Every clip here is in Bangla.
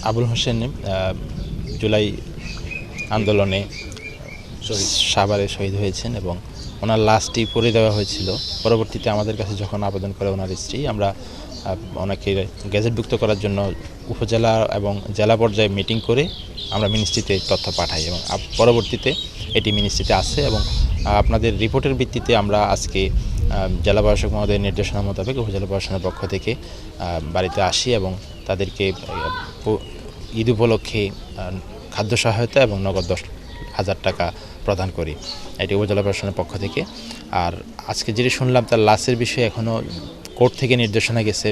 আবুল হোসেন জুলাই আন্দোলনে সাভারে শহীদ হয়েছেন এবং ওনার লাশটি পড়ে দেওয়া হয়েছিল। পরবর্তীতে আমাদের কাছে যখন আবেদন করে ওনার স্ত্রী, আমরা ওনাকে গেজেটভুক্ত করার জন্য উপজেলা এবং জেলা পর্যায়ে মিটিং করে আমরা মিনিস্ট্রিতে তথ্য পাঠাই এবং পরবর্তীতে এটি মিনিস্ট্রিতে আসে এবং আপনাদের রিপোর্টের ভিত্তিতে আমরা আজকে জেলা প্রশাসক মহোদয়ের নির্দেশনা মোতাবেক উপজেলা প্রশাসনের পক্ষ থেকে বাড়িতে আসি এবং তাদেরকে ঈদ উপলক্ষে খাদ্য সহায়তা এবং নগদ 10,000 টাকা প্রদান করি, এটি উপজেলা প্রশাসনের পক্ষ থেকে। আর আজকে যেটি শুনলাম তার লাশের বিষয়ে এখনও কোর্ট থেকে নির্দেশনা গেছে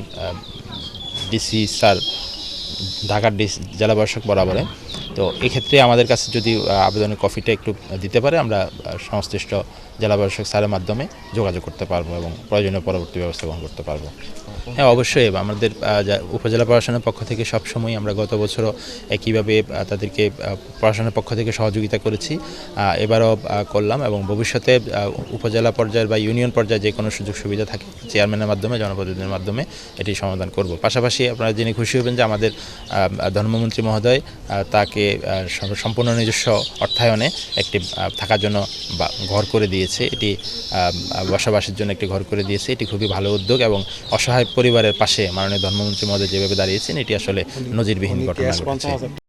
ডিসি স্যার, ঢাকার জেলা প্রশাসক বরাবরে। তো এক্ষেত্রে আমাদের কাছে যদি আবেদনের কপিটা একটু দিতে পারে, আমরা সংশ্লিষ্ট জেলা প্রশাসক স্যারের মাধ্যমে যোগাযোগ করতে পারবো এবং প্রয়োজনীয় পরবর্তী ব্যবস্থা গ্রহণ করতে পারবো। হ্যাঁ, অবশ্যই আমাদের উপজেলা প্রশাসনের পক্ষ থেকে সবসময় আমরা গত বছরও একইভাবে তাদেরকে প্রশাসনের পক্ষ থেকে সহযোগিতা করেছি, এবারও করলাম এবং ভবিষ্যতে উপজেলা পর্যায়ের বা ইউনিয়ন পর্যায়ে যে কোনো সুযোগ সুবিধা থাকে চেয়ারম্যানের মাধ্যমে, জনপ্রতিনিধির মাধ্যমে এটি সমাধান করব। পাশাপাশি আপনারা জেনে খুশি হবেন যে আমাদের ধর্মমন্ত্রী মহোদয় তাকে সম্পূর্ণ নিজস্ব অর্থায়নে একটি থাকার জন্য ঘর করে দিয়েছে, এটি বসবাসের জন্য একটি ঘর করে দিয়েছে। এটি খুবই ভালো উদ্যোগ এবং অসহায় পরিবারের পাশে মাননীয় ধর্মমন্ত্রী মহোদয় যেভাবে দাঁড়িয়েছেন, এটি আসলে নজিরবিহীন ঘটনা ঘটেছে।